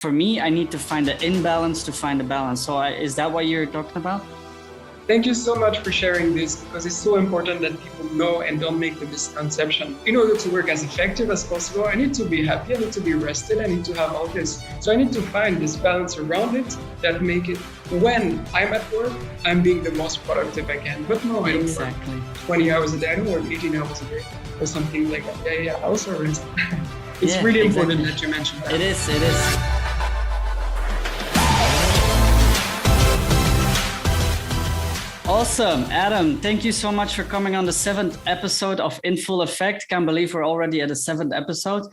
For me, I need to find the imbalance to find the balance. So is that what you're talking about? Thank you so much for sharing this, because it's so important that people know and don't make the misconception. In order to work as effective as possible, I need to be happy, I need to be rested, I need to have all this. So I need to find this balance around it that make it, when I'm at work, I'm being the most productive I can. But no, I don't work 20 hours a day, I don't work 18 hours a day or something like that. Yeah, I also rest. It's really important that you mentioned that. It is. Awesome. Adam, thank you so much for coming on the 7th episode of In Full Effect. Can't believe we're already at the 7th episode.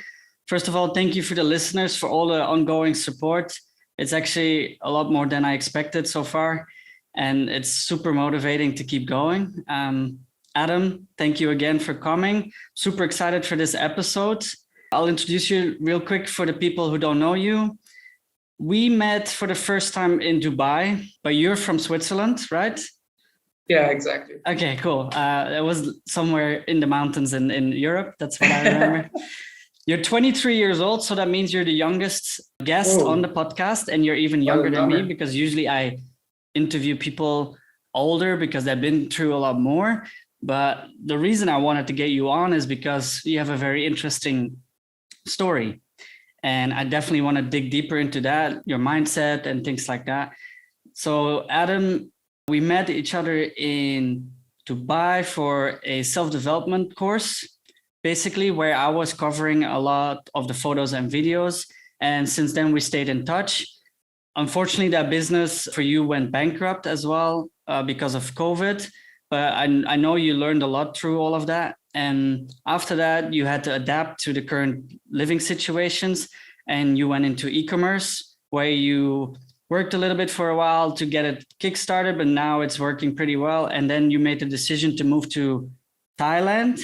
First of all, thank you for the listeners for all the ongoing support. It's actually a lot more than I expected so far, and it's super motivating to keep going. Adam, thank you again for coming. Super excited for this episode. I'll introduce you real quick for the people who don't know you. We met for the first time in Dubai, but you're from Switzerland, right? Yeah, exactly. Okay, cool. It was somewhere in the mountains in Europe. That's what I remember. You're 23 years old, so that means you're the youngest guest on the podcast, and you're even younger than me, because usually I interview people older because they've been through a lot more. But the reason I wanted to get you on is because you have a very interesting story. And I definitely want to dig deeper into that, your mindset and things like that. So Adam, we met each other in Dubai for a self-development course, basically, where I was covering a lot of the photos and videos. And since then, we stayed in touch. Unfortunately, that business for you went bankrupt as well because of COVID. But I know you learned a lot through all of that. And after that, you had to adapt to the current living situations. And you went into e-commerce, where you worked a little bit for a while to get it kickstarted, but now it's working pretty well. And then you made the decision to move to Thailand.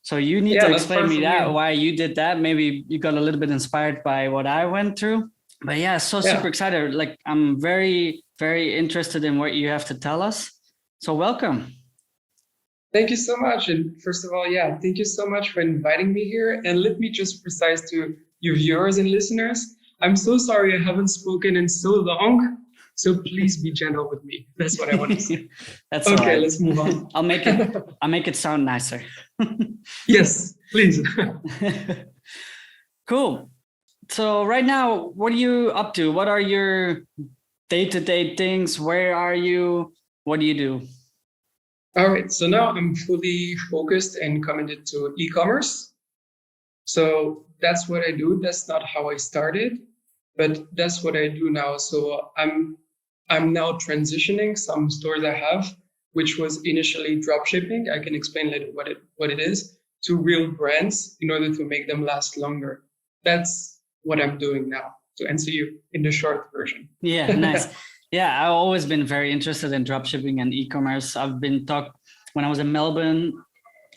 So you need to explain me that, why you did that. Maybe you got a little bit inspired by what I went through. But yeah, super excited. Like, I'm very, very interested in what you have to tell us. So welcome. Thank you so much. And first of all, thank you so much for inviting me here. And let me just precise to you viewers and listeners, I'm so sorry I haven't spoken in so long. So please be gentle with me. That's what I want to say. That's okay. Right. Let's move on. I'll make it sound nicer. Yes, please. Cool. So right now, what are you up to? What are your day-to-day things? Where are you? What do you do? All right. So now I'm fully focused and committed to e-commerce. So that's what I do. That's not how I started, but that's what I do now. So I'm now transitioning some stores I have, which was initially drop shipping. I can explain later what it is, to real brands in order to make them last longer. That's what I'm doing now, to answer you in the short version. Yeah, nice. Yeah, I've always been very interested in drop shipping and e-commerce. When I was in Melbourne,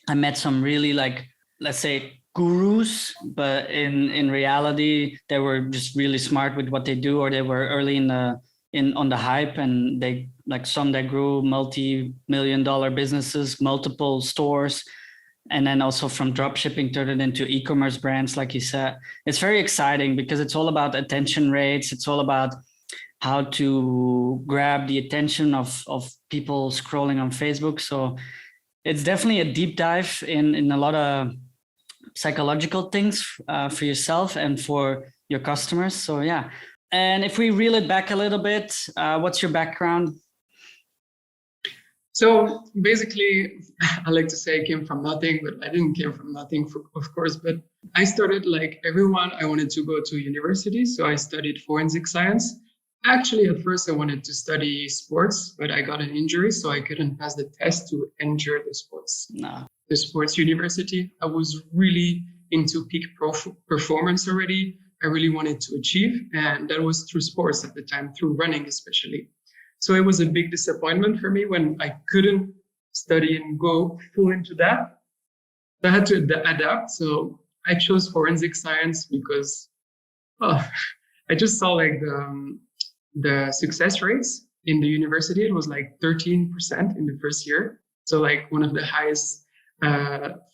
I met some really, like, let's say, gurus, but in reality, they were just really smart with what they do, or they were early on the hype, and they, like, some that grew multi-million-dollar businesses, multiple stores, and then also from drop shipping turned it into e-commerce brands, like you said. It's very exciting because it's all about attention rates. It's all about how to grab the attention of people scrolling on Facebook. So it's definitely a deep dive in a lot of psychological things for yourself and for your customers. So yeah. And if we reel it back a little bit, what's your background? So basically, I like to say I came from nothing, but I didn't came from nothing, of course. But I started like everyone. I wanted to go to university. So I studied forensic science. Actually, at first, I wanted to study sports, but I got an injury, so I couldn't pass the test to enter the sports university. I was really into peak performance already. I really wanted to achieve, and that was through sports at the time, through running especially. So it was a big disappointment for me when I couldn't study and go full into that. So I had to adapt. So I chose forensic science because I just saw like the success rates in the university. It was like 13% in the first year. So like one of the highest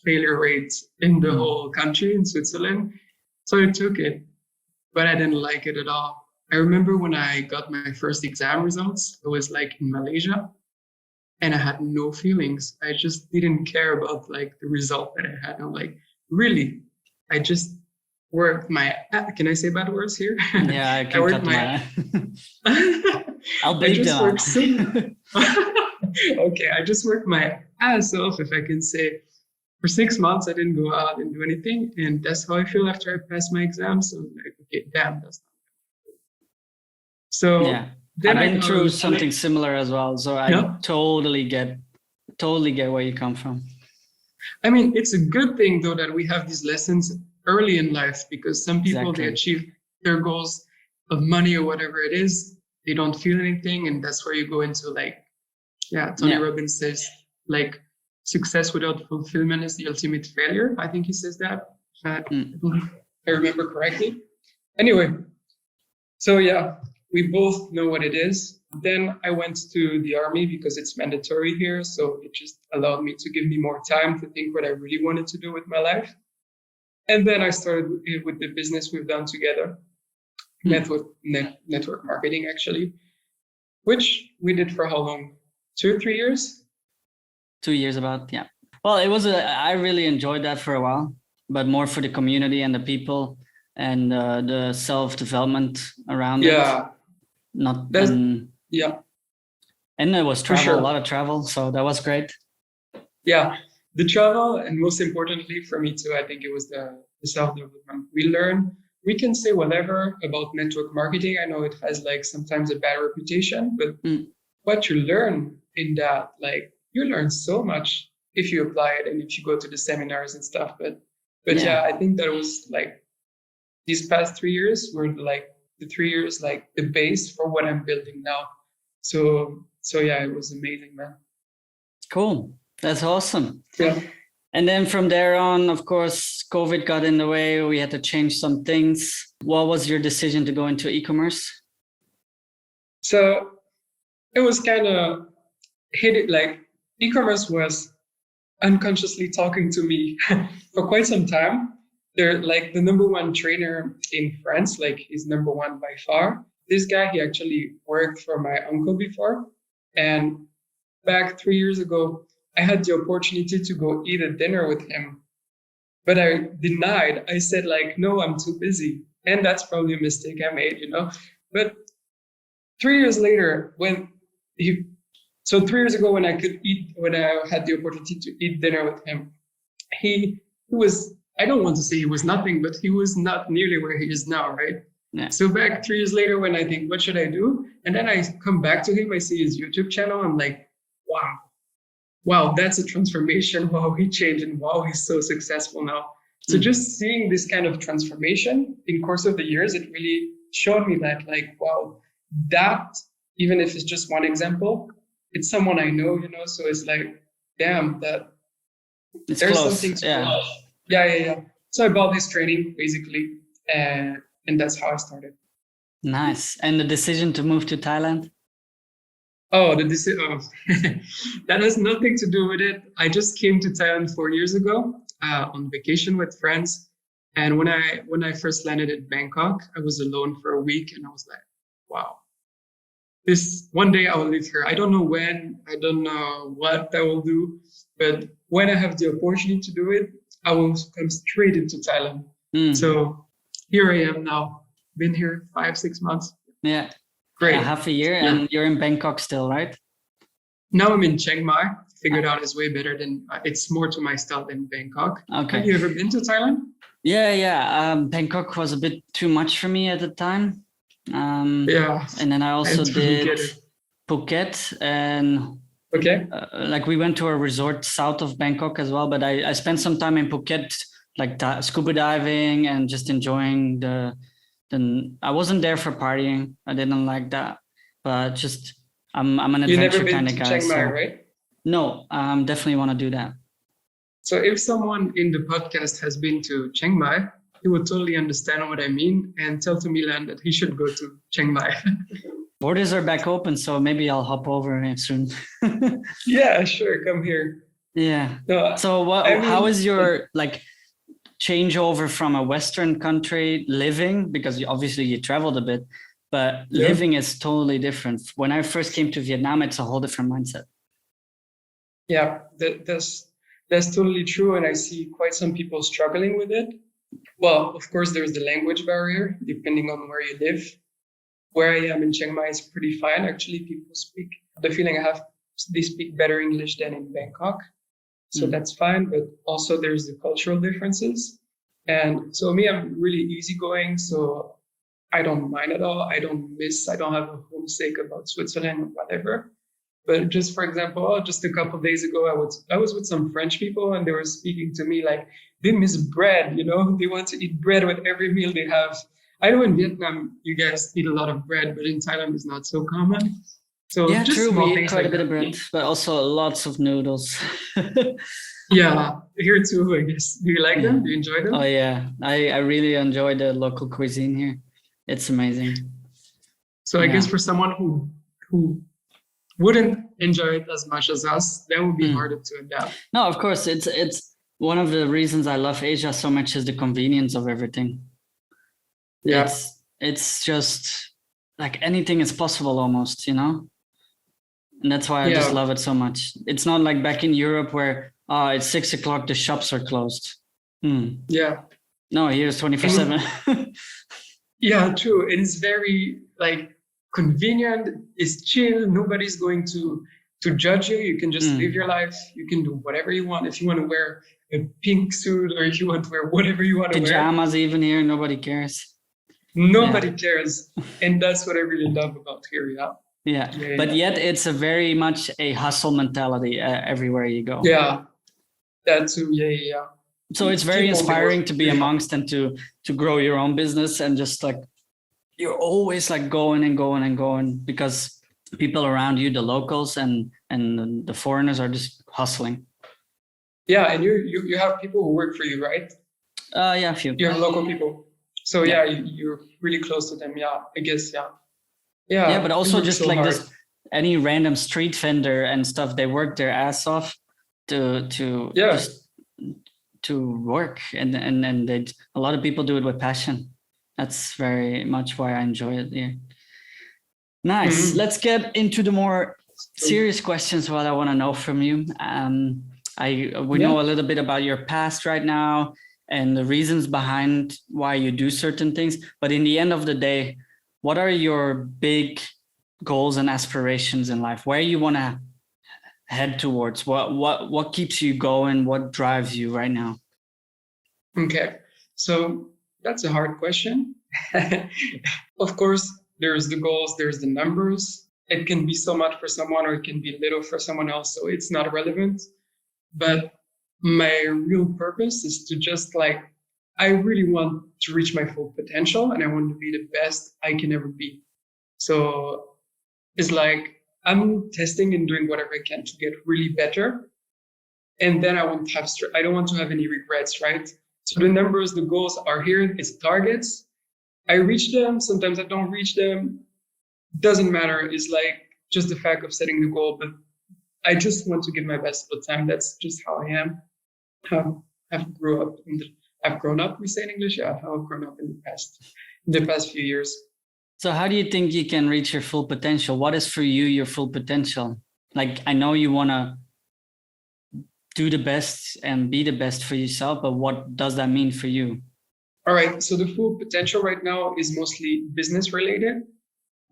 failure rates in the whole country, in Switzerland. So I took it. but I didn't like it at all. I remember when I got my first exam results, it was like in Malaysia, and I had no feelings. I just didn't care about like the result that I had. I'm like, really? I just worked my, can I say bad words here? Yeah, I can cut my, I'll I bleep just them worked so, out. okay, I just worked my ass off, if I can say. For 6 months, I didn't go out and do anything. And that's how I feel after I passed my exam. So I'm like, okay, damn, that's not. So Yeah, then I've I been got through on, something similar as well. So I yeah. totally get where you come from. I mean, it's a good thing though that we have these lessons early in life, because some people, they Exactly. achieve their goals of money or whatever it is, they don't feel anything. And that's where you go into like, yeah, Tony Robbins says, like, success without fulfillment is the ultimate failure. I think he says that. I believe I remember correctly. Anyway, so yeah, we both know what it is. Then I went to the army because it's mandatory here. So it just allowed me to give me more time to think what I really wanted to do with my life. And then I started with the business we've done together, network marketing, actually, which we did for how long? 2 or 3 years? 2 years about, yeah. Well, I really enjoyed that for a while, but more for the community and the people and the self-development around it. Not That's, and it was travel, sure. A lot of travel, so that was great. Yeah, the travel, and most importantly for me too, I think it was the self-development. We can say whatever about network marketing. I know it has like sometimes a bad reputation, but what you learn in that, like, you learn so much if you apply it and if you go to the seminars and stuff. But yeah, I think that was like these past 3 years were like the 3 years, like the base for what I'm building now. So yeah, it was amazing, man. Cool. That's awesome. Yeah. And then from there on, of course, COVID got in the way. We had to change some things. What was your decision to go into e-commerce? So it was kind of like e-commerce was unconsciously talking to me for quite some time. They're like the number one trainer in France, like he's number one by far. This guy, he actually worked for my uncle before. And back 3 years ago, I had the opportunity to go eat a dinner with him, but I denied. I said like, no, I'm too busy. And that's probably a mistake I made, But 3 years later, so 3 years ago when I had the opportunity to eat dinner with him, he was, I don't want to say he was nothing, but he was not nearly where he is now, right? Yeah. So back 3 years later, when I think, what should I do? And then I come back to him, I see his YouTube channel. I'm like, wow, that's a transformation. Wow, he changed, and wow, he's so successful now. So just seeing this kind of transformation in course of the years, it really showed me that, like, wow, that, even if it's just one example, it's someone I know, so it's like, damn, that it's there's close. Something to Yeah. So I bought this training basically, and that's how I started. Nice. And the decision to move to Thailand? Oh, that has nothing to do with it. I just came to Thailand 4 years ago on vacation with friends. And when I first landed in Bangkok, I was alone for a week, and I was like, wow, this one day I will live here. I don't know when, I don't know what I will do, but when I have the opportunity to do it, I will come straight into Thailand. So here I am now. Been here 5-6 months. Yeah. Great. Half a year, and you're in Bangkok still, right? Now I'm in Chiang Mai. Figured out it's way better than, it's more to my style than Bangkok. Okay. Have you ever been to Thailand? Yeah. Bangkok was a bit too much for me at the time. And then I also did Phuket, and like we went to a resort south of Bangkok as well. But I spent some time in Phuket, like scuba diving and just enjoying I wasn't there for partying. I didn't like that, but just I'm an adventure kind of guy. Chiang Mai, right? No, definitely want to do that. So if someone in the podcast has been to Chiang Mai, he would totally understand what I mean, and tell to Milan that he should go to Chiang Mai. Borders are back open, so maybe I'll hop over soon. Yeah, sure, come here. Yeah. So how is your, like, change over from a Western country living, because obviously you traveled a bit, but living is totally different. When I first came to Vietnam, it's a whole different mindset. Yeah, that's totally true. And I see quite some people struggling with it. Well, of course, there's the language barrier, depending on where you live. Where I am in Chiang Mai is pretty fine. Actually, people speak, the feeling I have, they speak better English than in Bangkok. So that's fine. But also there's the cultural differences. And so me, I'm really easygoing. So I don't mind at all. I don't have a homesick about Switzerland or whatever. But just for example, just a couple of days ago, I was with some French people and they were speaking to me like they miss bread, you know, they want to eat bread with every meal they have. I know in Vietnam, you guys eat a lot of bread, but in Thailand it's not so common. So yeah, just true. We eat quite like a bit of bread, but also lots of noodles. Yeah, here too, I guess. Do you like them? Do you enjoy them? Oh yeah, I really enjoy the local cuisine here. It's amazing. So I guess for someone who wouldn't enjoy it as much as us, that would be harder to adapt. No, of course, it's one of the reasons I love Asia so much is the convenience of everything. Yeah. It's just like anything is possible almost, you know? And that's why I just love it so much. It's not like back in Europe where it's 6 o'clock, the shops are closed. Yeah. No, here's 24/7. Yeah, true. And it's very like convenient, it's chill, nobody's going to judge you. You can just live your life. You can do whatever you want. If you want to wear a pink suit or if you want to wear whatever you want to wear. Pajamas even here, nobody cares. Nobody cares. And that's what I really love about here, Yeah. But yet it's a very much a hustle mentality everywhere you go. Yeah, that too. Yeah. So it's very inspiring to be amongst and to grow your own business and just like you're always like going and going and going because people around you, the locals and the foreigners are just hustling. Yeah, and you have people who work for you, right? Yeah, a few. You have local people. So yeah, you're really close to them. Yeah, I guess. Yeah, but also just so like hard. This any random street vendor and stuff, they work their ass off to work and they a lot of people do it with passion. That's very much why I enjoy it here. Nice. Let's get into the more serious questions. What I want to know from you. We know a little bit about your past right now and the reasons behind why you do certain things. But in the end of the day, what are your big goals and aspirations in life? Where you want to head towards? What keeps you going? What drives you right now? Okay, so that's a hard question. Of course, there's the goals, there's the numbers. It can be so much for someone or it can be little for someone else. So it's not relevant. But my real purpose is to just like, I really want to reach my full potential and I want to be the best I can ever be. So it's like, I'm testing and doing whatever I can to get really better. And then I don't want to have any regrets, right? So the numbers, the goals are here. It's targets. I reach them. Sometimes I don't reach them. Doesn't matter. It's like just the fact of setting the goal. But I just want to give my best all the time. That's just how I am. How I've grown up, we say in English. Yeah, how I've grown up in the past few years. So how do you think you can reach your full potential? What is for you your full potential? Like, I know you want to do the best and be the best for yourself, but what does that mean for you? All right. So the full potential right now is mostly business related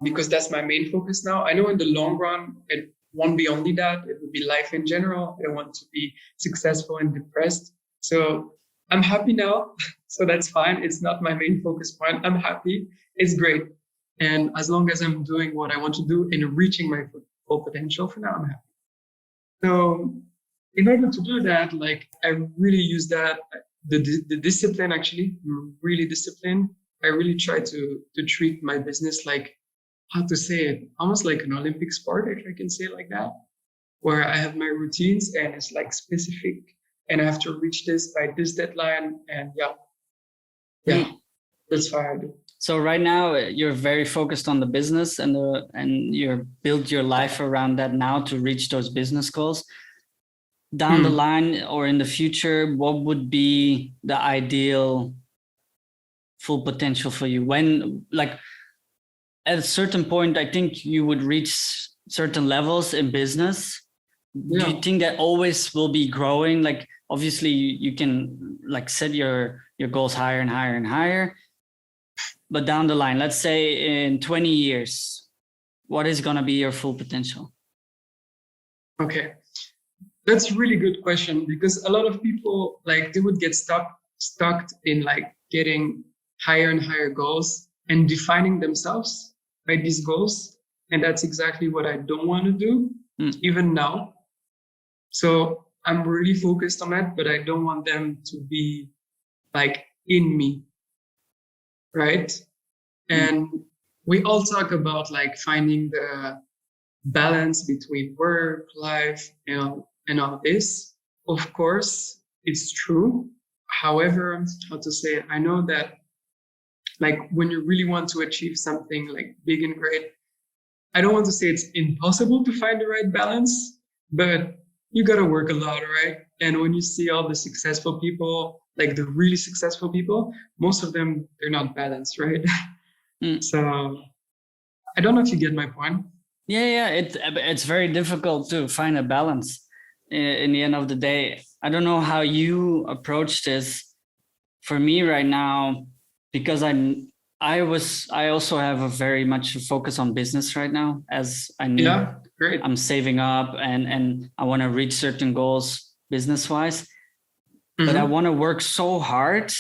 because that's my main focus now. I know in the long run, it won't be only that. It will be life in general. I want to be successful and depressed. So I'm happy now. So that's fine. It's not my main focus point. I'm happy. It's great. And as long as I'm doing what I want to do and reaching my full potential for now, I'm happy. So in order to do that, like I really use that, the discipline actually, really disciplined. I really try to treat my business like, how to say it, almost like an Olympic sport, if I can say it like that, where I have my routines and it's like specific and I have to reach this by this deadline. And that's how I do. So right now you're very focused on the business and you're build your life around that now to reach those business goals. down the line or in the future, what would be the ideal full potential for you? When, like, at a certain point, I think you would reach certain levels in business. Do you think that always will be growing? Like, obviously you can like set your goals higher and higher and higher, but down the line, let's say in 20 years, what is going to be your full potential? Okay, that's a really good question, because a lot of people, like, they would get stuck in like getting higher and higher goals and defining themselves by these goals. And that's exactly what I don't want to do, even now. So I'm really focused on that, but I don't want them to be like in me, right? And we all talk about like finding the balance between work, life, and all this. Of course, it's true. However, how to say, I know that like when you really want to achieve something like big and great, I don't want to say it's impossible to find the right balance, but you got to work a lot, right? And when you see all the successful people, like the really successful people, most of them, they're not balanced, right? So I don't know if you get my point. Yeah. It's very difficult to find a balance in the end of the day. I don't know how you approach this. For me right now, because I also have a very much focus on business right now, as I need. Yeah, great. I'm saving up and I want to reach certain goals business wise, but I want to work so hard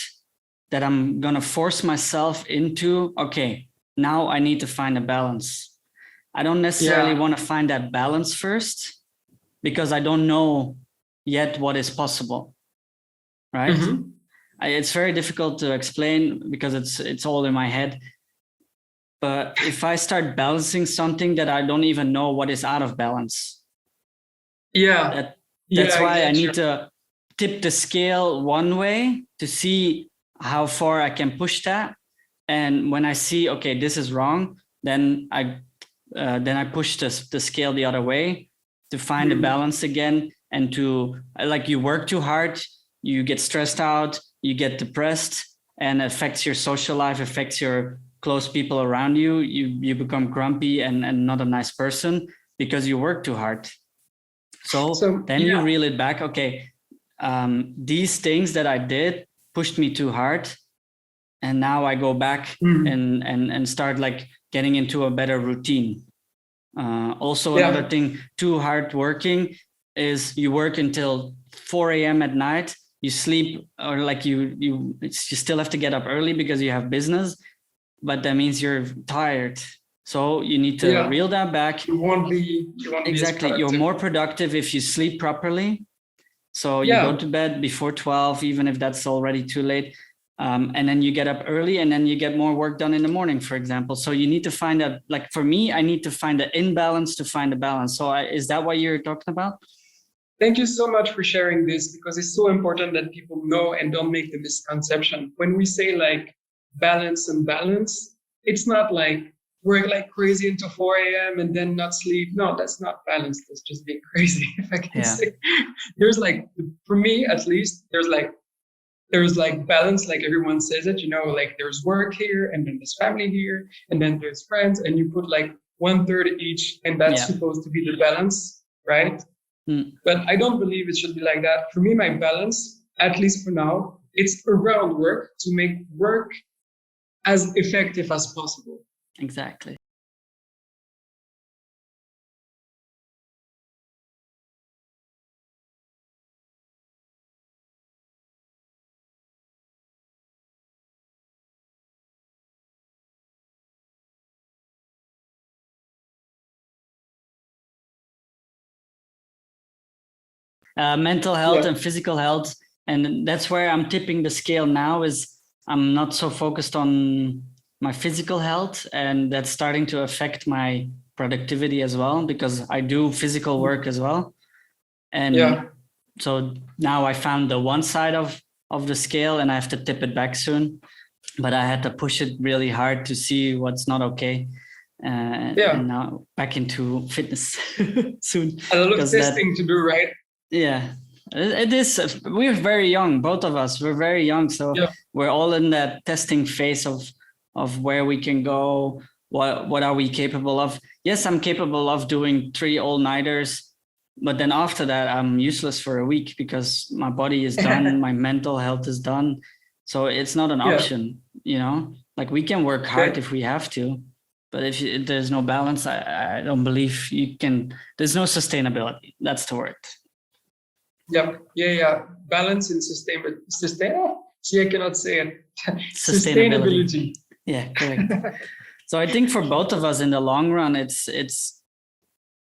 that I'm going to force myself into, okay, now I need to find a balance. I don't necessarily want to find that balance first because I don't know yet what is possible. Right. It's very difficult to explain because it's all in my head. But if I start balancing something that I don't even know what is out of balance, that's why I need to tip the scale one way to see how far I can push that. And when I see, okay, this is wrong, then I push the scale the other way to find a balance again, and to like, you work too hard, you get stressed out, you get depressed, and affects your social life, affects your close people around you. You become grumpy and not a nice person because you work too hard. So then you reel it back. Okay, these things that I did pushed me too hard, and now I go back and start like getting into a better routine. Also, another thing, too hard working is you work until 4 a.m. at night. You sleep, or like you still have to get up early because you have business, but that means you're tired. So you need to reel that back. You won't be exactly. You're more productive if you sleep properly. So you go to bed before 12, even if that's already too late. And then you get up early, and then you get more work done in the morning, for example. So you need to find that, like for me, I need to find the imbalance to find the balance. So is that what you're talking about? Thank you so much for sharing this, because it's so important that people know and don't make the misconception. When we say like balance, it's not like work like crazy into 4 a.m. and then not sleep. No, that's not balance. That's just being crazy, if I can say. There's like, for me at least, there's like balance, like everyone says it, like there's work here, and then there's family here, and then there's friends, and you put like 1/3 each, and that's supposed to be the balance, right? But I don't believe it should be like that. For me, my balance, at least for now, it's around work, to make work as effective as possible. Exactly. Mental health and physical health. And that's where I'm tipping the scale now, is I'm not so focused on my physical health, and that's starting to affect my productivity as well, because I do physical work as well. And so now I found the one side of the scale, and I have to tip it back soon. But I had to push it really hard to see what's not okay. And now back into fitness soon. A lot of testing to do, right? Yeah, it is. We're very young, both of us. We're very young, so Yeah. we're all in that testing phase of where we can go. What are we capable of? Yes, I'm capable of doing 3 all-nighters, but then after that, I'm useless for a week because my body is done, my mental health is done. So it's not an Yeah. option, you know. Like we can work hard if we have to, but if there's no balance, I don't believe you can. There's no sustainability. That's the word. Yep. Yeah. Balance and sustainable. See, I cannot say it. Sustainability. Yeah, correct. So I think for both of us in the long run, it's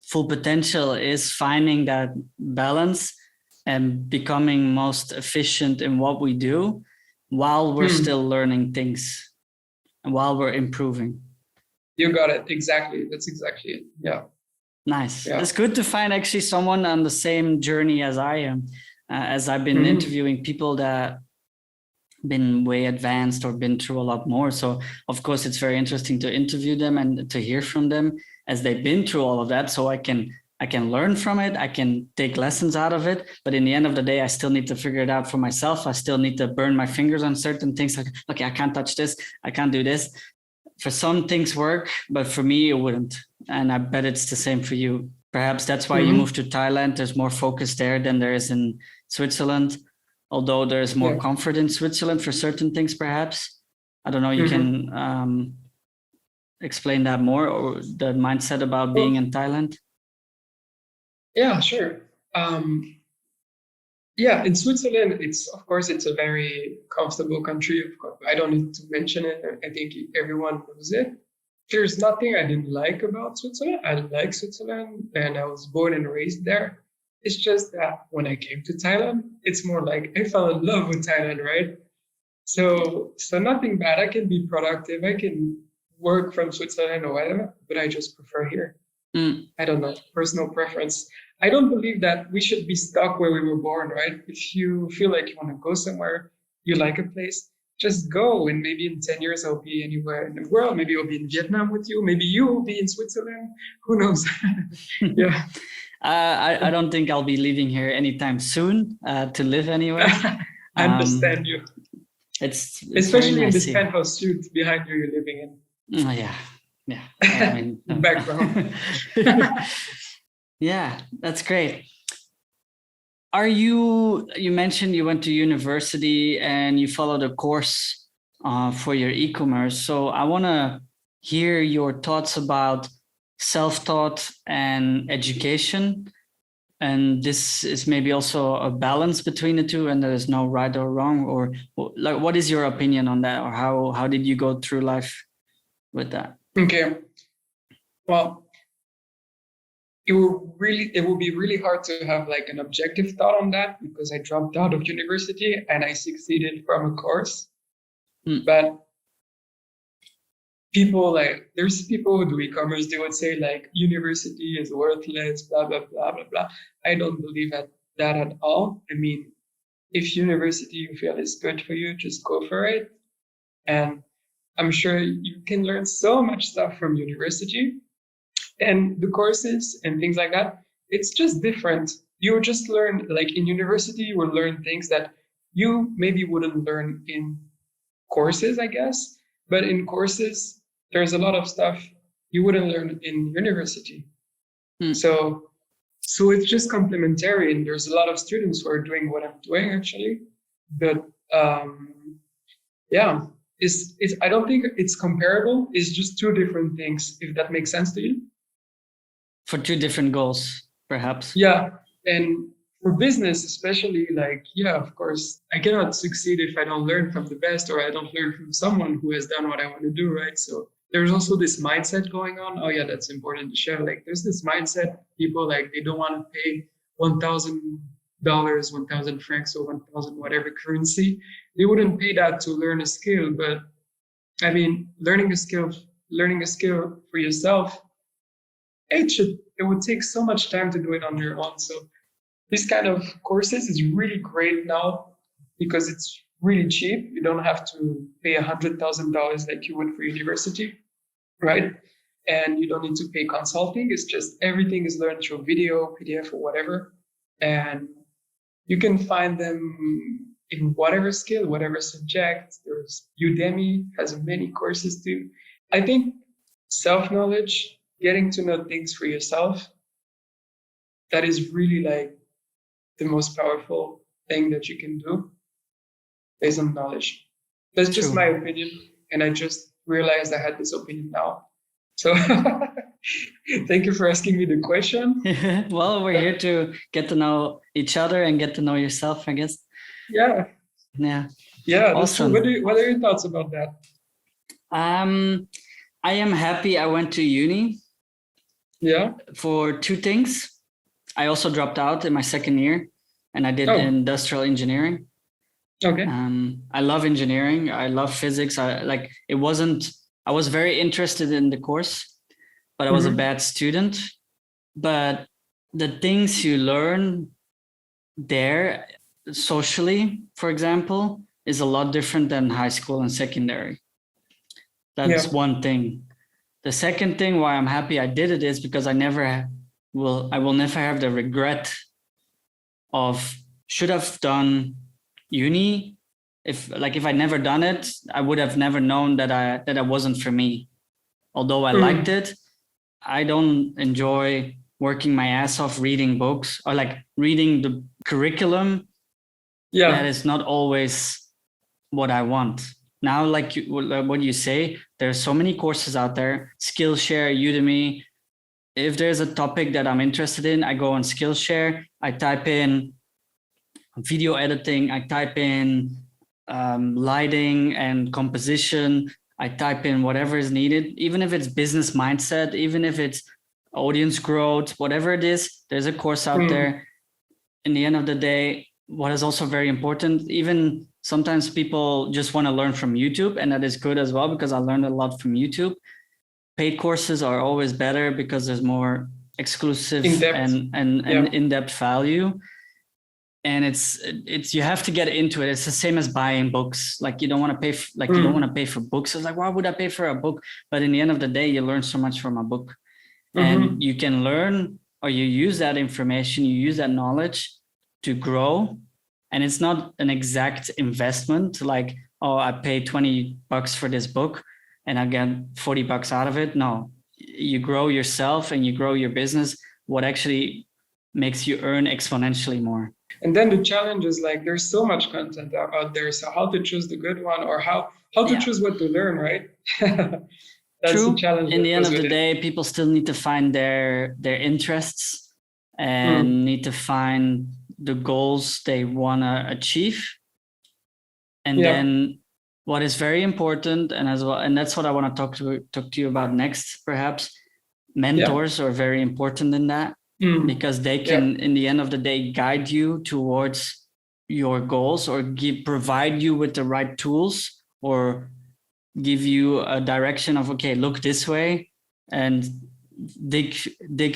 full potential is finding that balance and becoming most efficient in what we do while we're still learning things and while we're improving. You got it. Exactly. That's exactly it. Yeah. Nice. Yeah. It's good to find actually someone on the same journey as I am, as I've been interviewing people that been way advanced or been through a lot more. So of course it's very interesting to interview them and to hear from them as they've been through all of that. So I can learn from it. I can take lessons out of it. But in the end of the day, I still need to figure it out for myself. I still need to burn my fingers on certain things. Like, okay, I can't touch this. I can't do this. For some things work, but for me, it wouldn't. And I bet it's the same for you. Perhaps that's why you moved to Thailand. There's more focus there than there is in Switzerland. Although there's more comfort in Switzerland for certain things, perhaps. I don't know, you can explain that more, or the mindset about being in Thailand? Yeah, sure. Yeah, in Switzerland, of course, it's a very comfortable country. Of course, I don't need to mention it. I think everyone knows it. There's nothing I didn't like about Switzerland. I like Switzerland and I was born and raised there. It's just that when I came to Thailand, it's more like I fell in love with Thailand, right? So nothing bad. I can be productive. I can work from Switzerland or whatever, but I just prefer here. I don't know, personal preference. I don't believe that we should be stuck where we were born, right? If you feel like you want to go somewhere, you like a place, just go. And maybe in 10 years, I'll be anywhere in the world. Maybe I'll be in Vietnam with you. Maybe you will be in Switzerland. Who knows? Yeah. I don't think I'll be leaving here anytime soon to live anywhere. I understand you. It's especially nice in this penthouse suite behind you you're living in. Yeah. I mean, background. Yeah, that's great. You mentioned you went to university and you followed a course for your e-commerce. So I want to hear your thoughts about self-taught and education. And this is maybe also a balance between the two, and there is no right or wrong, or like, what is your opinion on that? Or how did you go through life with that? Okay. Well, it will be really hard to have like an objective thought on that because I dropped out of university and I succeeded from a course. But there's people who do e-commerce, they would say like university is worthless, blah, blah, blah, blah, blah. I don't believe that at all. I mean, if university you feel is good for you, just go for it. And I'm sure you can learn so much stuff from university and the courses and things like that. It's just different. You just learn, like in university, you will learn things that you maybe wouldn't learn in courses, I guess. But in courses, there's a lot of stuff you wouldn't learn in university. So it's just complementary. And there's a lot of students who are doing what I'm doing actually. But yeah, I don't think it's comparable. It's just two different things, if that makes sense to you. For two different goals, perhaps. Yeah. And for business, especially, like, yeah, of course, I cannot succeed if I don't learn from the best or I don't learn from someone who has done what I want to do, right? So there's also this mindset going on. Oh, yeah, that's important to share. Like, there's this mindset, people, like, they don't want to pay $1,000, 1,000 francs, or 1,000 whatever currency. They wouldn't pay that to learn a skill. But I mean, learning a skill for yourself, it would take so much time to do it on your own. So this kind of courses is really great now because it's really cheap. You don't have to pay $100,000 like you would for university, right? And you don't need to pay consulting. It's just everything is learned through video, PDF, or whatever. and you can find them in whatever skill, whatever subject. There's Udemy has many courses too. I think self-knowledge, getting to know things for yourself, that is really like the most powerful thing that you can do based on knowledge. That's just my opinion. And I just realized I had this opinion now. So thank you for asking me the question. Well, we're here to get to know each other and get to know yourself, I guess. Yeah. Yeah. Awesome. What are your thoughts about that? I am happy I went to uni. Yeah. For two things. I also dropped out in my second year and I did industrial engineering. Okay. I love engineering. I love physics. I was very interested in the course, but I was a bad student. But the things you learn there socially, for example, is a lot different than high school and secondary. That's one thing. The second thing why I'm happy I did it is because I will never have the regret of should have done uni. If I never done it, I would have never known that it wasn't for me. Although I liked it, I don't enjoy working my ass off reading books or like reading the curriculum. That is not always what I want. Now, like what you say, there's so many courses out there, Skillshare, Udemy. If there's a topic that I'm interested in, I go on Skillshare. I type in video editing. I type in lighting and composition. I type in whatever is needed, even if it's business mindset, even if it's audience growth, whatever it is, there's a course out there. In the end of the day, what is also very important, even sometimes people just want to learn from YouTube, and that is good as well, because I learned a lot from YouTube. Paid courses are always better because there's more exclusive and in-depth value. And it's you have to get into it. It's the same as buying books. Like you don't want to pay you don't want to pay for books. It's like, why would I pay for a book? But in the end of the day, you learn so much from a book. And you can learn, or you use that information, you use that knowledge to grow. And it's not an exact investment like, oh, I paid $20 for this book and I get $40 out of it. No, you grow yourself and you grow your business. What actually makes you earn exponentially more. And then the challenge is like, there's so much content out there. So how to choose the good one, or how to choose what to learn, right? That's True. The challenge. In the end of the day, people still need to find their interests and need to find the goals they want to achieve. And then what is very important, and as well, and that's what I want to talk to you about next, perhaps, mentors are very important in that, because they can, in the end of the day, guide you towards your goals, or provide you with the right tools, or give you a direction of, okay, look this way and dig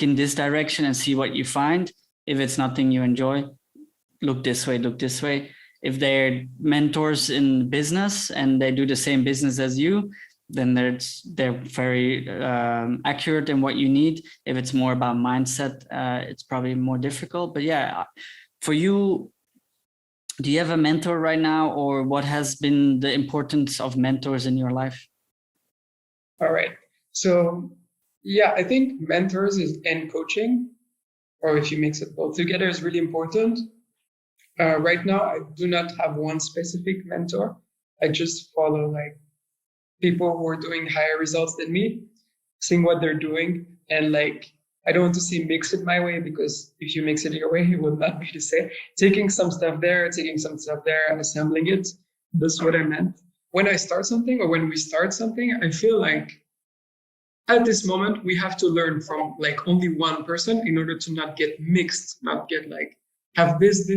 in this direction and see what you find. If it's nothing you enjoy, look this way. If they're mentors in business and they do the same business as you, then they're very accurate in what you need. If it's more about mindset, it's probably more difficult. But yeah, for you, do you have a mentor right now, or what has been the importance of mentors in your life? All right. So yeah, I think mentors and coaching, or if you mix it both together, is really important. Right now, I do not have one specific mentor. I just follow like people who are doing higher results than me, seeing what they're doing, and like, I don't want to say mix it my way, because if you mix it your way, it will not be the same. Taking some stuff there, and assembling it. That's what I meant. When I start something, or when we start something, I feel like at this moment, we have to learn from like only one person in order to not get mixed, not get like, have this,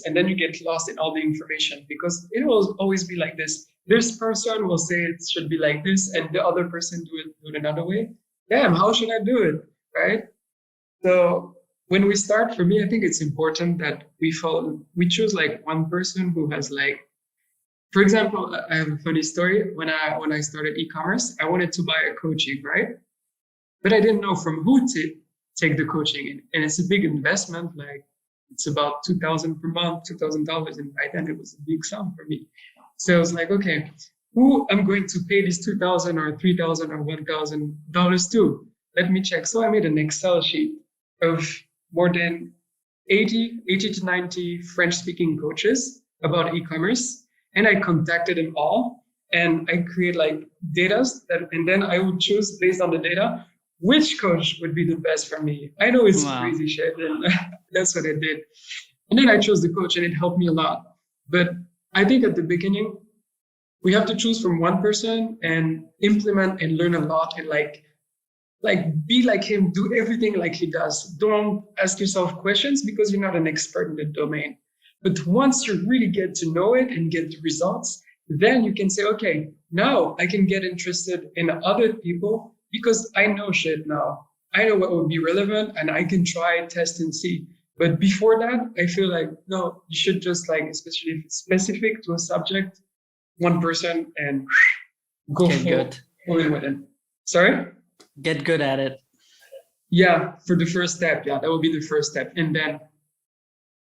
and then you get lost in all the information, because it will always be like this. This person will say it should be like this, and the other person do it another way. Damn, how should I do it, right? So when we start, for me, I think it's important that we choose like one person who has like, for example, I have a funny story. When I started e-commerce, I wanted to buy a coaching, right? But I didn't know from who to take the coaching in. And it's a big investment. Like, It's about 2,000 per month, $2,000. And by then it was a big sum for me. So I was like, okay, who I'm going to pay this 2,000 or 3,000 or $1,000 to? Let me check. So I made an Excel sheet of more than 80 to 90 French-speaking coaches about e-commerce. And I contacted them all. And I create like data and then I would choose based on the data, which coach would be the best for me. I know it's crazy shit. And that's what I did. And then I chose the coach and it helped me a lot. But I think at the beginning, we have to choose from one person and implement and learn a lot and like be like him, do everything like he does. Don't ask yourself questions because you're not an expert in the domain. But once you really get to know it and get the results, then you can say, okay, now I can get interested in other people because I know shit now. I know what would be relevant and I can try, test and see. But before that, I feel like, no, you should just like, especially if it's specific to a subject, one person and go full in with it. Sorry? Get good at it. Yeah, for the first step. Yeah, that will be the first step. And then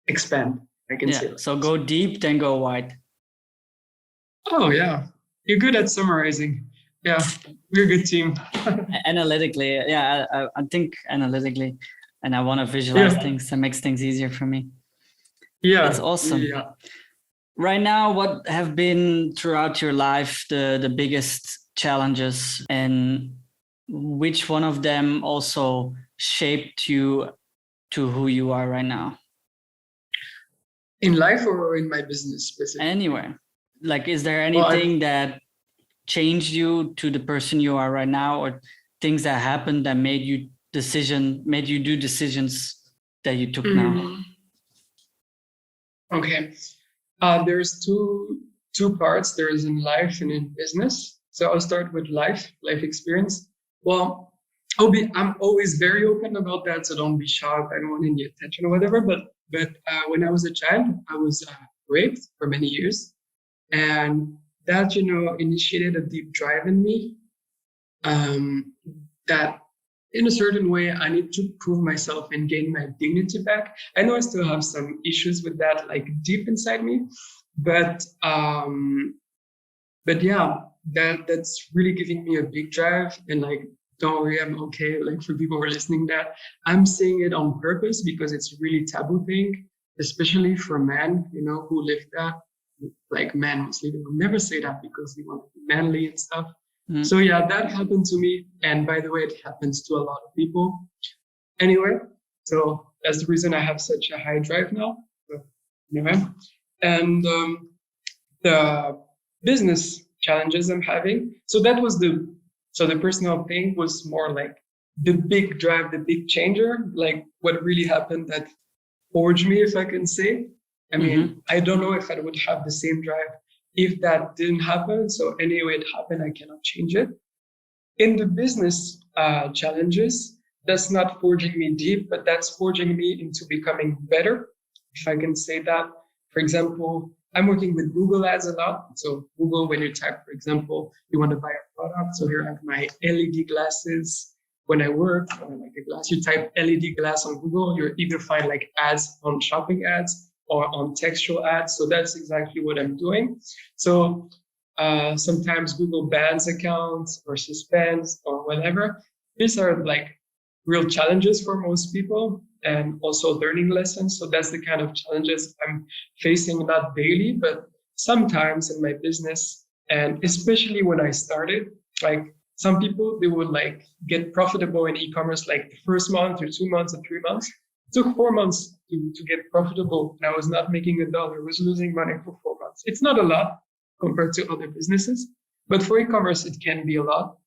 expand, I can say. So go deep, then go wide. Oh, yeah. You're good at summarizing. Yeah, we're a good team. Analytically, yeah, I think analytically. And I want to visualize things. That makes things easier for me. Yeah. That's awesome. Yeah. Right now, what have been throughout your life the biggest challenges, and which one of them also shaped you to who you are right now? In life or in my business specifically? Anywhere. Like, is there anything that changed you to the person you are right now, or things that happened that made you do decisions that you took now? Okay. There's two parts. There is in life and in business. So I'll start with life experience. Well, I'm always very open about that. So don't be shocked. I don't want any attention or whatever. But when I was a child, I was raped for many years. And that, initiated a deep drive in me. That in a certain way, I need to prove myself and gain my dignity back. I know I still have some issues with that, like deep inside me, but yeah, that's really giving me a big drive. And like, don't worry, I'm okay. Like for people who are listening, that I'm saying it on purpose because it's a really taboo thing, especially for men, who live that. Like men mostly, they will never say that because they want to be manly and stuff. So yeah, that happened to me. And by the way, it happens to a lot of people. Anyway, so that's the reason I have such a high drive now. So, anyway, and the business challenges I'm having. So that was the personal thing was more like the big drive, the big changer, like what really happened that forged me, if I can say. I mean, I don't know if I would have the same drive if that didn't happen. So anyway, it happened. I cannot change it. In the business challenges, that's not forging me deep, but that's forging me into becoming better, if I can say that. For example, I'm working with Google Ads a lot. So Google, when you type, for example, you want to buy a product. So here I have my LED glasses. When I work, like a glass, you type LED glass on Google, you either find like ads on shopping ads or on textual ads. So that's exactly what I'm doing. So sometimes Google bans accounts or suspends or whatever. These are like real challenges for most people and also learning lessons. So that's the kind of challenges I'm facing, not daily, but sometimes in my business. And especially when I started, like some people, they would like get profitable in e-commerce like the first month or 2 months or 3 months. It took 4 months to get profitable. And I was not making $1. I was losing money for 4 months. It's not a lot compared to other businesses, but for e-commerce, it can be a lot.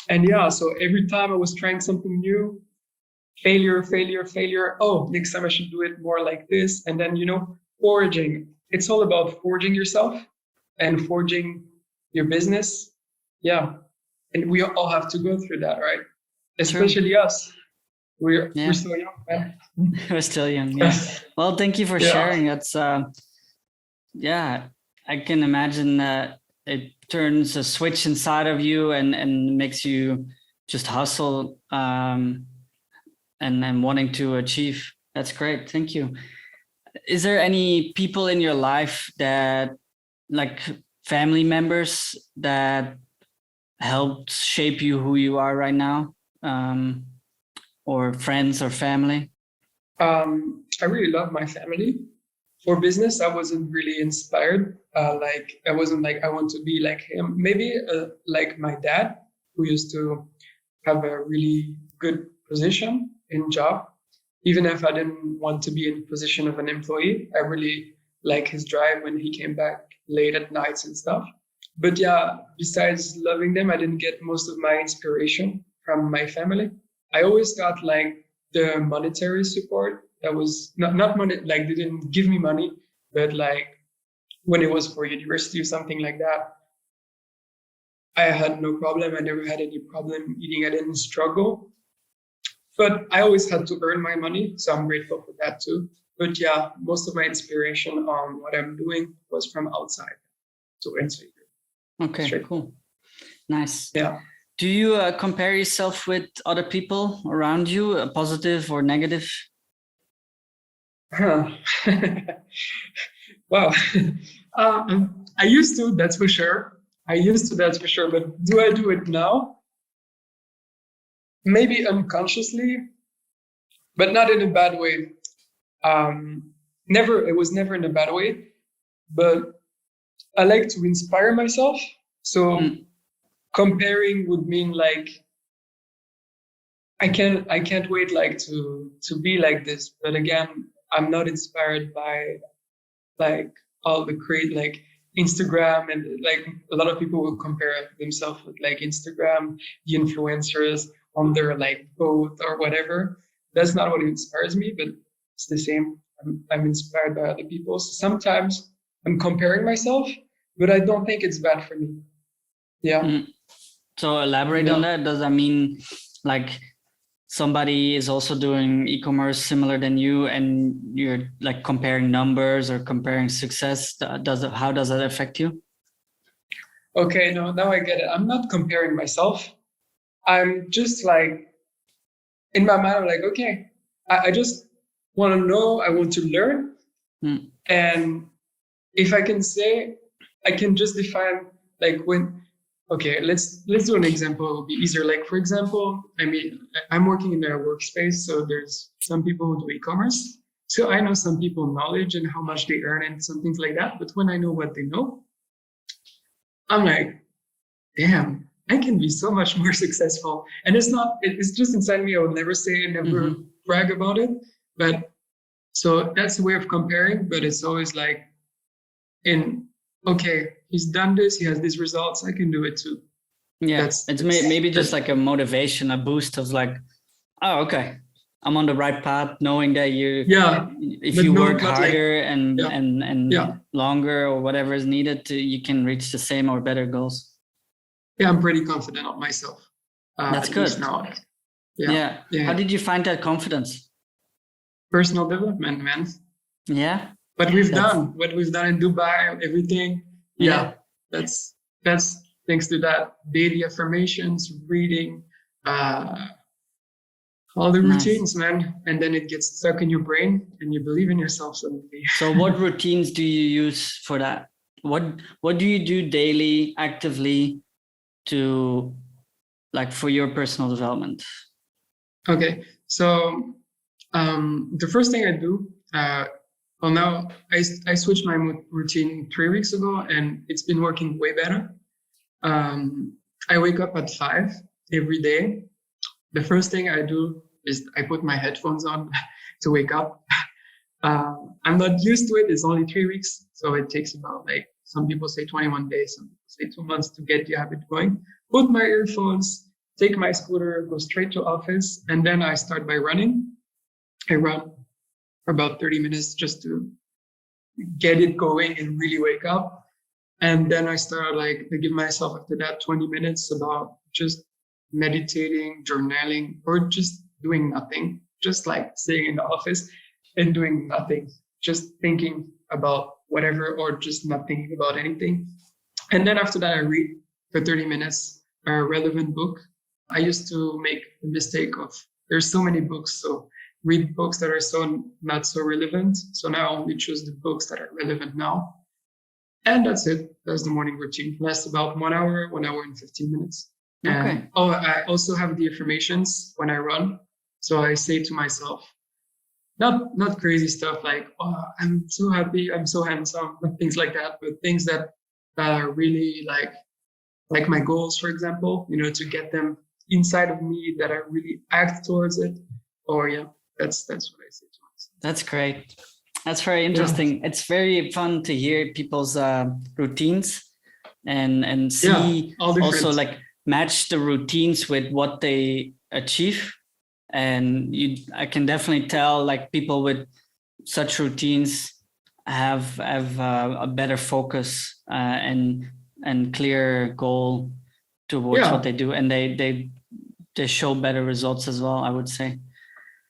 And yeah, so every time I was trying something new, failure. Oh, next time I should do it more like this. And then, forging. It's all about forging yourself and forging your business. Yeah. And we all have to go through that, right? Especially us. We're still young, man. We're still young, yeah. Well, thank you for sharing. That's, I can imagine that it turns a switch inside of you and makes you just hustle and wanting to achieve. That's great. Thank you. Is there any people in your life that, like family members, that helped shape you who you are right now, or friends or family? I really love my family. For business, I wasn't really inspired. Like I wasn't like I want to be like him. Maybe like my dad, who used to have a really good position in job. Even if I didn't want to be in the position of an employee, I really like his drive when he came back late at nights and stuff. But yeah, besides loving them, I didn't get most of my inspiration from my family. I always got like the monetary support that was not money, like they didn't give me money, but like when it was for university or something like that, I had no problem. I never had any problem eating. I didn't struggle. But I always had to earn my money, so I'm grateful for that too. But yeah, most of my inspiration on what I'm doing was from outside. To answer you. Okay, cool. Nice. Yeah. Do you compare yourself with other people around you, positive or negative? Huh. Wow. I used to, that's for sure. But do I do it now? Maybe unconsciously, but not in a bad way. It was never in a bad way, but I like to inspire myself. So comparing would mean like I can't wait like to be like this. But again, I'm not inspired by like all the like Instagram, and like a lot of people will compare themselves with like Instagram, the influencers on their like boat or whatever. That's not what inspires me, but it's the same. I'm inspired by other people. So sometimes I'm comparing myself, but I don't think it's bad for me. Yeah. So elaborate on that. Does that mean like somebody is also doing e-commerce similar than you, and you're like comparing numbers or comparing success? How does that affect you? Okay, no, now I get it. I'm not comparing myself. I'm just like in my mind, I'm like, okay, I just want to know, I want to learn. And if I can say, I can just define like when, okay, let's do an example. It will be easier. Like, for example, I mean, I'm working in a workspace, so there's some people who do e-commerce. So I know some people knowledge and how much they earn and some things like that. But when I know what they know, I'm like, damn, I can be so much more successful. And it's just inside me. I would never say, never brag about it. But so that's a way of comparing, but it's always like okay, he's done this, he has these results, I can do it too. Yeah, it's maybe just like a motivation, a boost of like, oh, okay, I'm on the right path, knowing that if you work harder and longer or whatever is needed, you can reach the same or better goals. Yeah, I'm pretty confident of myself. That's good. Now. Yeah. How did you find that confidence? Personal development, man. Yeah. What we've done in Dubai, everything. Yeah. That's thanks to that. Daily affirmations, reading, all the routines, man. And then it gets stuck in your brain and you believe in yourself suddenly. So what routines do you use for that? What do you do daily, actively, to like for your personal development? Okay. So the first thing I do, well, now I switched my routine 3 weeks ago, and it's been working way better. I wake up at 5 every day. The first thing I do is I put my headphones on to wake up. I'm not used to it. It's only 3 weeks, so it takes about like some people say 21 days, some people say 2 months to get the habit going. Put my earphones, take my scooter, go straight to office, and then I start by running. I run for about 30 minutes just to get it going and really wake up. And then I start I give myself after that 20 minutes about just meditating, journaling, or just doing nothing, just like sitting in the office and doing nothing, just thinking about whatever, or just not thinking about anything. And then after that, I read for 30 minutes a relevant book. I used to make the mistake of there's so many books. So read books that are so not so relevant. So now I only choose the books that are relevant now. And that's it. That's the morning routine. Lasts about 1 hour and 15 minutes. And I also have the affirmations when I run. So I say to myself, not crazy stuff like, oh, I'm so happy, I'm so handsome, things like that, but things that are really like my goals, for example, to get them inside of me, that I really act towards it. Or that's what I say to myself. That's great. That's very interesting. Yeah. It's very fun to hear people's routines and see also like match the routines with what they achieve. And I can definitely tell like people with such routines have a better focus and clear goal towards what they do, and they show better results as well, I would say.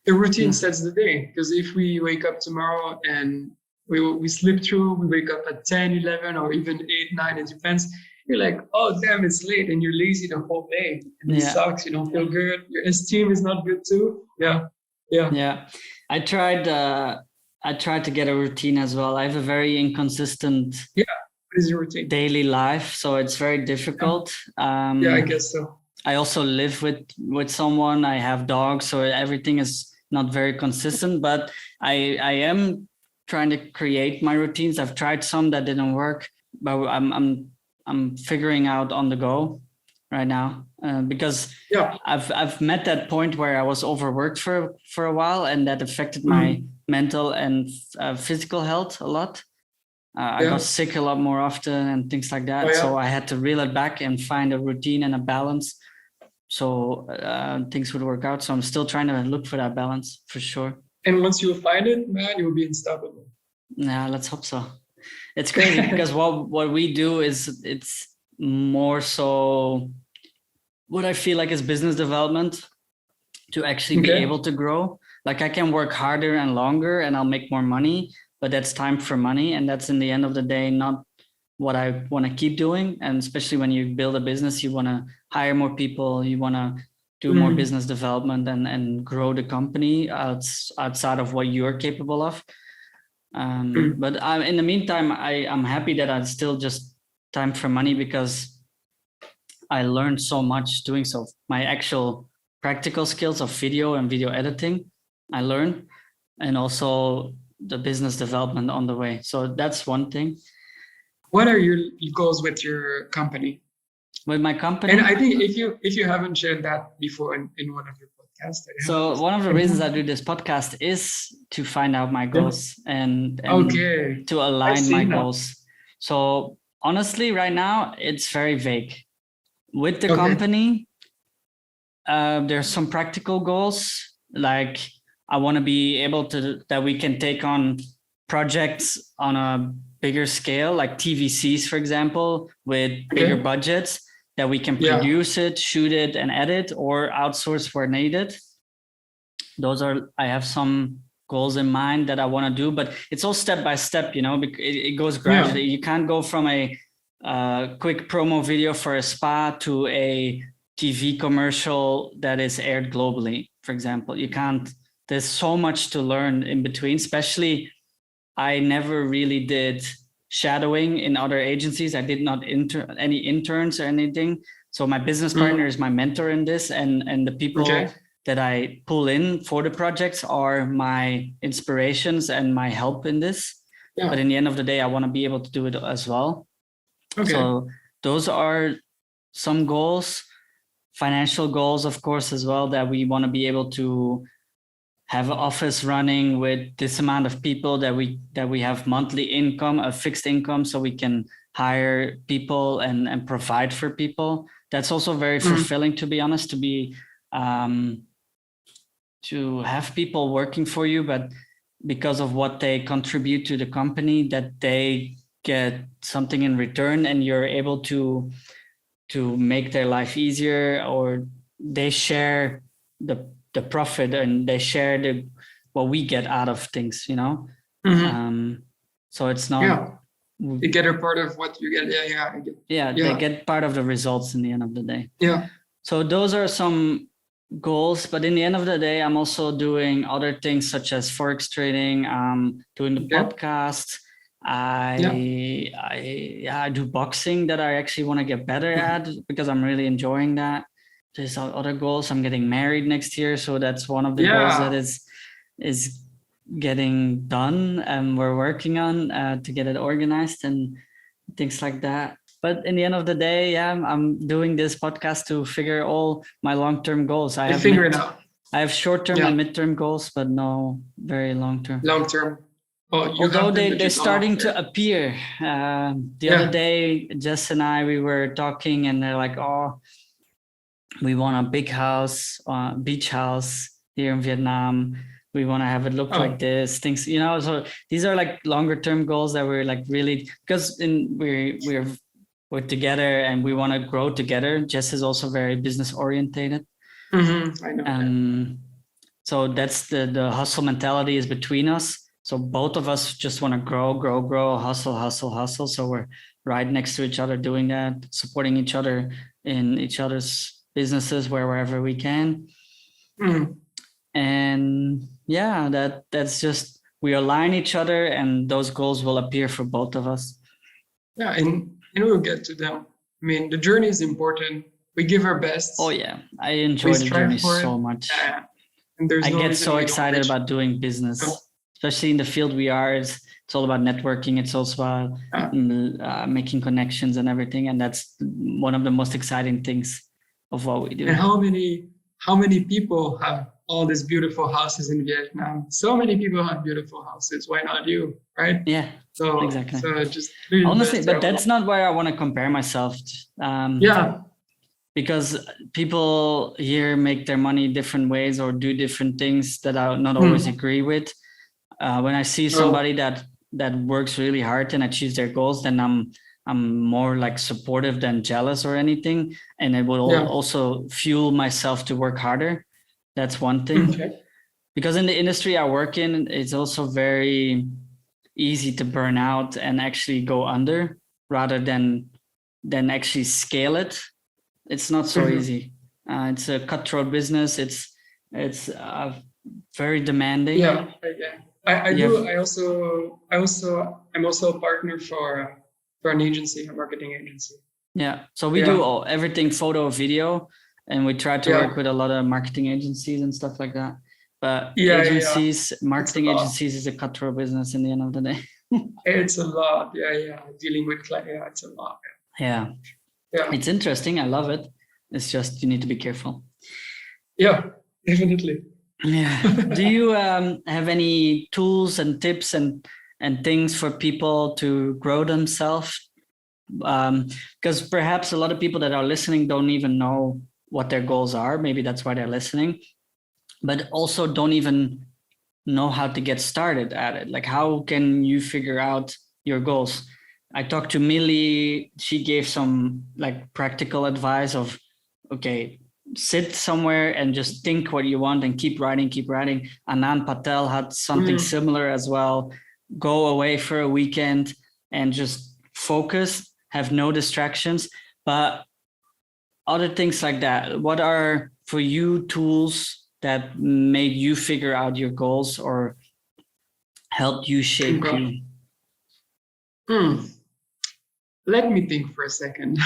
The routine sets the day, because if we wake up tomorrow and we slip through, we wake up at 10, 11, or even 8, 9, it depends. You're like, oh, damn, it's late, and you're lazy the whole day. And it sucks. You don't feel good. Your esteem is not good too. Yeah. I tried to get a routine as well. I have a very inconsistent what is your routine? Daily life, so it's very difficult. I guess so. I also live with someone. I have dogs, so everything is not very consistent. But I am trying to create my routines. I've tried some that didn't work, but I'm figuring out on the go right now because I've met that point where I was overworked for a while, and that affected my mental and physical health a lot. I got sick a lot more often and things like that. So I had to reel it back and find a routine and a balance so things would work out. So I'm still trying to look for that balance for sure. And once you find it, man, you will be unstoppable. Yeah, let's hope so. It's crazy because what we do is it's more so what I feel like is business development to actually be able to grow. Like I can work harder and longer and I'll make more money, but that's time for money. And that's in the end of the day, not what I want to keep doing. And especially when you build a business, you want to hire more people, you want to do more business development and grow the company outside of what you're capable of. But in the meantime, I'm happy that I still just time for money because I learned so much doing so. My actual practical skills of video and video editing, I learned, and also the business development on the way. So that's one thing. What are your goals with your company? With my company? And I think if you haven't shared that before in one of your podcasts. So one of the reasons I do this podcast is to find out my goals and to align my goals. So honestly, right now, it's very vague. With the company, there's some practical goals, like I want to be able that we can take on projects on a bigger scale, like TVCs, for example, with bigger budgets, that we can produce it, shoot it, and edit, or outsource where needed. I have some goals in mind that I want to do, but it's all step by step, because it goes gradually. You can't go from a quick promo video for a spa to a TV commercial that is aired globally, for example. You can't. There's so much to learn in between, especially I never really did shadowing in other agencies. I did not any interns or anything. So my business partner is my mentor in this, and the people that I pull in for the projects are my inspirations and my help in this. Yeah. But in the end of the day, I want to be able to do it as well. Okay. So those are some goals, financial goals, of course, as well, that we want to be able to have an office running with this amount of people, that we have monthly income, a fixed income, so we can hire people and provide for people. That's also very fulfilling, to be honest, to have people working for you, but because of what they contribute to the company, that they get something in return, and you're able to make their life easier, or they share the profit and they share what we get out of things, so it's not they get a part of what you get. They get part of the results in the end of the day. So those are some goals, but in the end of the day, I'm also doing other things such as forex trading, doing the podcast. I do boxing that I actually want to get better at because I'm really enjoying that. There's other goals. I'm getting married next year, so that's one of the goals that is getting done, and we're working on to get it organized and things like that. But in the end of the day, I'm doing this podcast to figure all my long-term goals. I have short-term and mid-term goals, but no very long-term. Long-term. Although they're starting to appear. The other day, Jess and I, we were talking, and they're like, "Oh, we want a big house, beach house here in Vietnam. We want to have it look like this." Things, you know. So these are like longer-term goals that we're like really, because we're together and we want to grow together. Jess is also very business orientated. I know. So that's the hustle mentality is between us. So both of us just want to grow, hustle. So we're right next to each other doing that, supporting each other in each other's businesses wherever we can. And that's just, we align each other and those goals will appear for both of us. Yeah, and we'll get to them. I mean, the journey is important. We give our best. Oh yeah, I enjoy the journey so much. And I get so excited about doing business, especially in the field we are. It's all about networking. It's also about making connections and everything. And that's one of the most exciting things of what we do. And how many people have all these beautiful houses in Vietnam? So many people have beautiful houses. Why not you, right? Yeah, so exactly. So just honestly, but that's not where I want to compare myself. Because people here make their money different ways or do different things that I not always agree with. When I see somebody that works really hard and achieves their goals, then I'm more like supportive than jealous or anything. And it will also fuel myself to work harder. That's one thing. Because in the industry I work in, it's also very easy to burn out and actually go under rather than actually scale it. It's not so easy. It's a cutthroat business. It's very demanding. I'm also a partner for an agency, a marketing agency. Yeah. So we do everything photo, video, and we try to work with a lot of marketing agencies and stuff like that. But marketing agencies is a cutthroat business in the end of the day. It's a lot. Dealing with clients, it's a lot. Yeah. It's interesting. I love it. It's just you need to be careful. Yeah, definitely. Yeah. Do you have any tools and tips and things for people to grow themselves? Because perhaps a lot of people that are listening don't even know what their goals are. Maybe that's why they're listening, but also don't even know how to get started at it. Like, how can you figure out your goals? I talked to Millie. She gave some like practical advice of, okay, sit somewhere and just think what you want and keep writing. Anand Patel had something similar as well. Go away for a weekend and just focus, have no distractions. But other things like that, what are for you tools that made you figure out your goals or helped you shape you? Let me think for a second.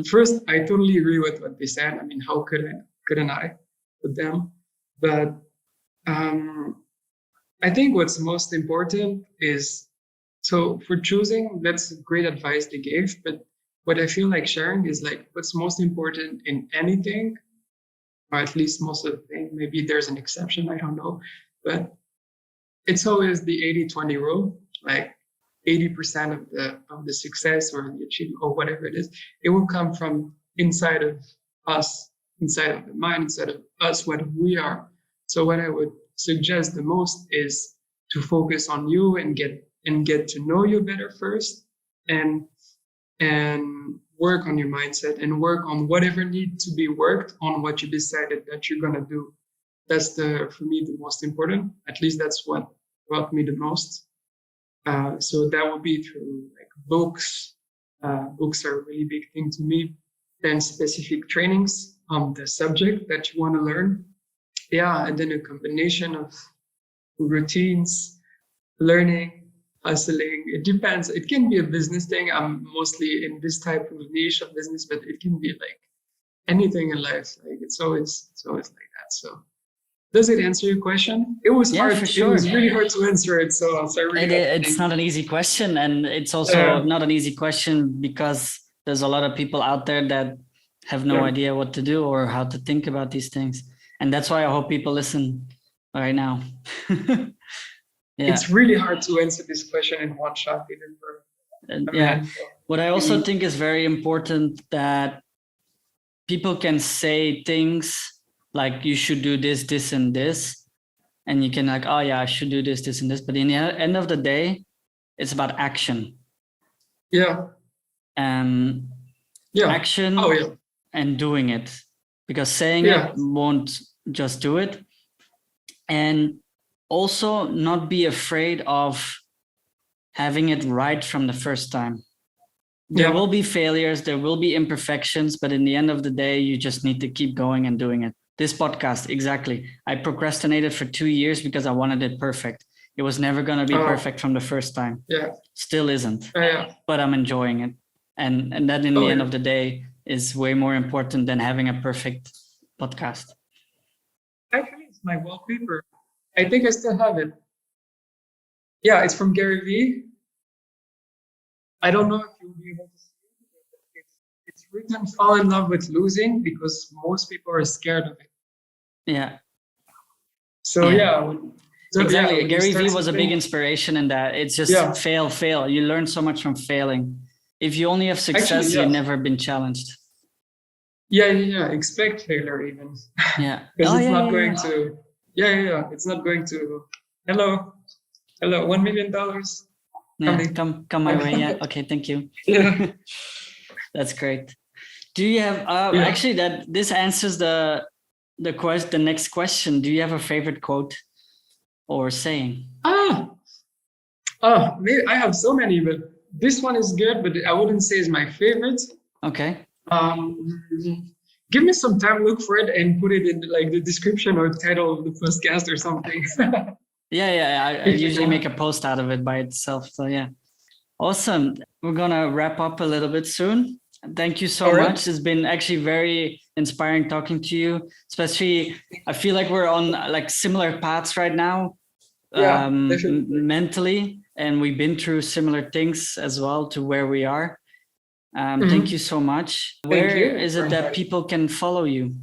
First, I totally agree with what they said. I mean, how couldn't I with them? But I think what's most important is, so for choosing, that's great advice they gave. But what I feel like sharing is like what's most important in anything, or at least most of the thing. Maybe there's an exception, I don't know. But it's always the 80-20 rule. Like 80% of the success or the achievement or whatever it is, it will come from inside of us, inside of the mind, inside of us, what we are. So what I would suggest the most is to focus on you and get to know you better first, and work on your mindset and work on whatever needs to be worked on, what you decided that you're gonna do. That's for me the most important. At least that's what brought me the most. So that would be through like books. Books are a really big thing to me. Then specific trainings. the subject that you want to learn. Yeah, and then a combination of routines, learning, hustling. It depends. It can be a business thing. I'm mostly in this type of niche of business, but it can be like anything in life. Like it's always like that. So does it answer your question? It was hard. For sure. It was really hard to answer it. So it's not an easy question, and it's also not an easy question because there's a lot of people out there that have no idea what to do or how to think about these things, and that's why I hope people listen right now. It's really hard to answer this question in one shot, even for what I also think is very important that people can say things like you should do this, this, and this, and you can like, oh yeah, I should do this, this, and this. But in the end of the day, it's about action. Action and doing it, because saying it won't just do it. And also not be afraid of having it right from the first time. There will be failures, there will be imperfections, but in the end of the day, you just need to keep going and doing it. This podcast, exactly. I procrastinated for 2 years because I wanted it perfect. It was never going to be perfect from the first time. Still isn't. But I'm enjoying it. And that in the end of the day is way more important than having a perfect podcast. Actually, it's my wallpaper. I think I still have it. Yeah, it's from Gary Vee. I don't know if you'll be able to see it. It's written, fall in love with losing, because most people are scared of it. Yeah. So exactly. Gary Vee was a big inspiration in that. It's just fail. You learn so much from failing. If you only have success, you've never been challenged. Expect failure even. Because it's not going to. It's not going to. Hello, $1 million. Come my way. Okay, thank you. That's great. Do you have actually that this answers the next question? Do you have a favorite quote or saying? Maybe I have so many, but this one is good, but I wouldn't say it's my favorite. Okay. Give me some time, look for it, and put it in like the description or title of the podcast or something. I usually make a post out of it by itself. So awesome. We're gonna wrap up a little bit soon. Thank you so much. It's been actually very inspiring talking to you. Especially, I feel like we're on like similar paths right now, mentally, and we've been through similar things as well to where we are. Thank you so much. Where is it that people can follow you?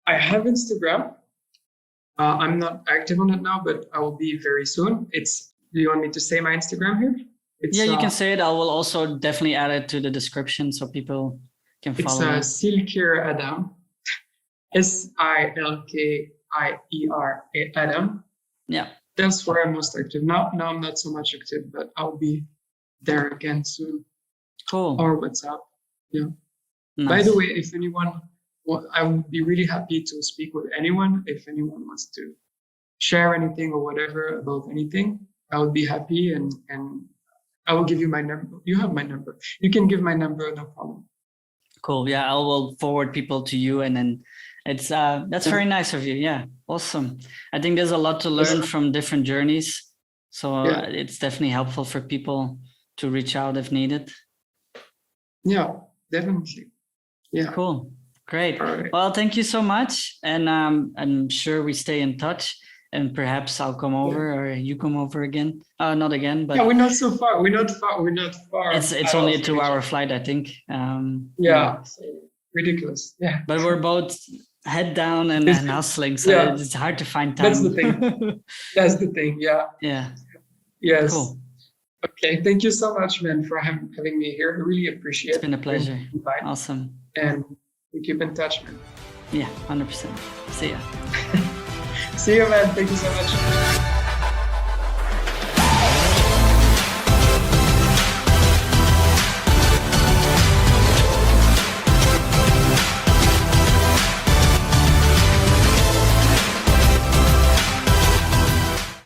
I have Instagram. I'm not active on it now, but I will be very soon. Do you want me to say my Instagram here? You can say it. I will also definitely add it to the description so people can follow. It's Silkier Adam. Silkier Adam. Yeah. That's where I'm most active. Now I'm not so much active, but I'll be there again soon. Cool. Or WhatsApp. Yeah. Nice. By the way, if anyone, I would be really happy to speak with anyone. If anyone wants to share anything or whatever about anything, I would be happy, and I will give you my number. You have my number. You can give my number, no problem. Cool. Yeah, I will forward people to you, and then it's that's very nice of you. Yeah, awesome. I think there's a lot to learn from different journeys, so it's definitely helpful for people to reach out if needed. Yeah, definitely. Yeah. Cool. Great. Right. Well, thank you so much, and I'm sure we stay in touch. And perhaps I'll come over, or you come over again. Not again, but we're not so far. We're not far. It's only a 2-hour flight, I think. Ridiculous. Yeah. But we're both head down and hustling, so it's hard to find time. That's the thing. That's the thing. Yeah. Yeah. Yes. Cool. Okay. Thank you so much, man, for having me here. I really appreciate it. It's been a pleasure. Awesome. And we keep in touch, man. Yeah, 100%. See ya. See you, man. Thank you so much.